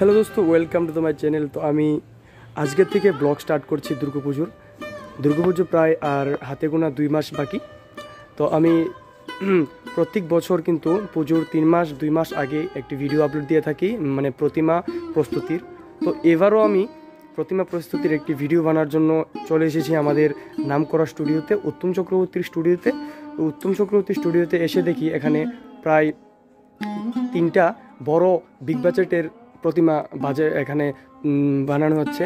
Hello দোস্ত, welcome to my channel. তো আমি আজকের থেকে ব্লগ স্টার্ট করছি দুর্গাপুজো প্রায় আর হাতে গোনা 2 মাস বাকি। তো আমি প্রত্যেক বছর কিন্তু পুজোর 3 মাস 2 মাস আগে একটি ভিডিও আপলোড দিয়ে থাকি, মানে প্রতিমা প্রস্তুতির। তো এবারও আমি প্রতিমা প্রস্তুতির একটি ভিডিও বানার জন্য চলে এসেছি আমাদের নামকরা স্টুডিওতে, উত্তম চক্রবর্তীর স্টুডিওতে। তো উত্তম চক্রবর্তী স্টুডিওতে এসে দেখি এখানে প্রায় 3টা বড় বিগ বাজেটের প্রতিমা এখানে বানানো হচ্ছে।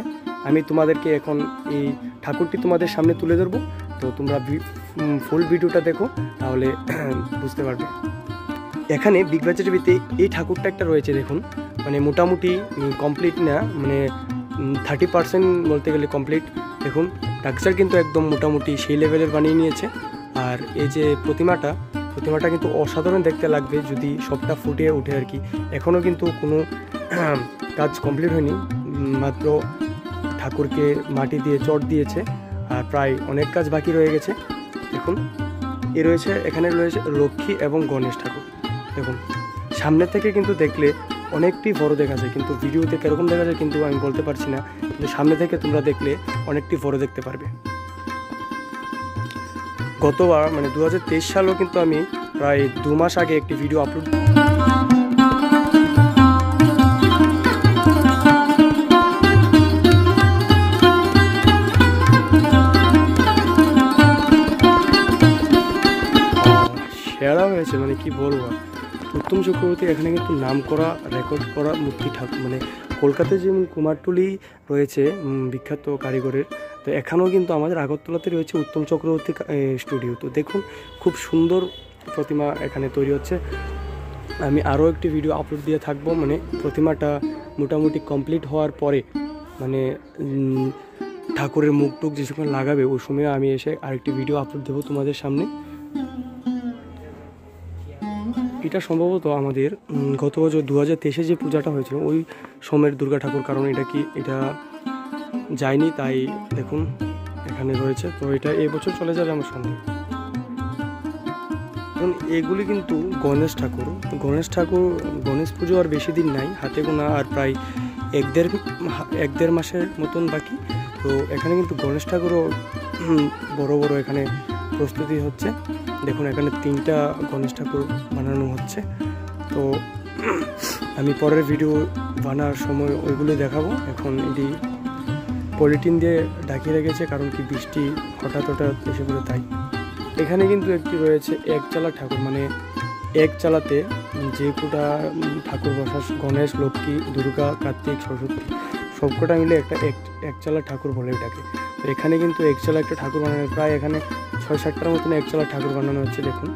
আমি তোমাদেরকে এখন এই ঠাকুরটি তোমাদের সামনে তুলে ধরবো। তো তোমরা ফুল ভিডিওটা দেখো, তাহলে বুঝতে পারবে। এখানে বিগ বাজেটের ভিতরে এই ঠাকুরটা একটা রয়েছে, দেখুন, মানে মোটামুটি কমপ্লিট না, মানে 30% বলতে গেলে কমপ্লিট। দেখুন টাকচার কিন্তু একদম মোটামুটি সেই লেভেলের বানিয়ে নিয়েছে। আর এই যে প্রতিমাটা কিন্তু অসাধারণ দেখতে লাগবে যদি সবটা ফুটে ওঠে আর কি। এখনও কিন্তু কোনো কাজ কমপ্লিট হয়নি, মাত্র ঠাকুরকে মাটি দিয়ে চট দিয়েছে, আর প্রায় অনেক কাজ বাকি রয়ে গেছে। দেখুন এখানে রয়েছে লক্ষ্মী এবং গণেশ ঠাকুর। দেখুন সামনে থেকে কিন্তু দেখলে অনেকটি বড় দেখা যায়, কিন্তু ভিডিওতে কীরকম দেখা যায় কিন্তু আমি বলতে পারছি না, কিন্তু সামনে থেকে তোমরা দেখলে অনেকটি বড় দেখতে পারবে। গতবার মানে 2023 সালেও কিন্তু আমি প্রায় 2 মাস আগে একটি ভিডিও আপলোড সেরা হয়েছে, মানে কি বলবো। উত্তম চক্রবর্তী এখানে কিন্তু নাম করা রেকর্ড করা মূর্তি ঠাকুর, মানে কলকাতায় যেমন কুমারটুলি রয়েছে বিখ্যাত কারিগরের, তো এখানেও কিন্তু আমাদের আগরতলাতে রয়েছে উত্তম চক্রবর্তী স্টুডিও। তো দেখুন খুব সুন্দর প্রতিমা এখানে তৈরি হচ্ছে। আমি আরও একটি ভিডিও আপলোড দিয়ে থাকবো, মানে প্রতিমাটা মোটামুটি কমপ্লিট হওয়ার পরে, মানে ঠাকুরের মুখটুক যে সময় লাগাবে ওই সময় আমি এসে আরেকটি ভিডিও আপলোড দেবো তোমাদের সামনে। এটা সম্ভবত আমাদের গত বছর 2023 যে পূজাটা হয়েছিল ওই সময়ের দুর্গা ঠাকুর, কারণ এটা যায়নি, তাই দেখুন এখানে রয়েছে। তো এটা এবছর চলে যাবে আমার সঙ্গে। কারণ এগুলি কিন্তু গণেশ পুজো আর বেশি দিন নাই, হাতে গোনা আর প্রায় এক দেড় মাসের মতন বাকি। তো এখানে কিন্তু গণেশ ঠাকুরও বড় এখানে প্রস্তুতি হচ্ছে। দেখুন এখানে 3টা গণেশ ঠাকুর বানানো হচ্ছে। তো আমি পরের ভিডিও বানার সময় ওইগুলো দেখাবো। এখন এটি পলিথিন দিয়ে ঢাকিয়ে রেখেছে, কারণ কি বৃষ্টি হঠাৎ এসে পড়ে, তাই। এখানে কিন্তু একটি রয়েছে একচালা ঠাকুর, মানে এক চালাতে যে কোটা ঠাকুর বসা, গণেশ, লক্ষ্মী, দুর্গা, কার্তিক, সরস্বতী সবকটা মিলে একচালা ঠাকুর বলে এটাকে। তো এখানে কিন্তু একচালা একটা ঠাকুর বানানো, প্রায় এখানে 6-7টার মতন একচালা ঠাকুর বানানো হচ্ছে। দেখুন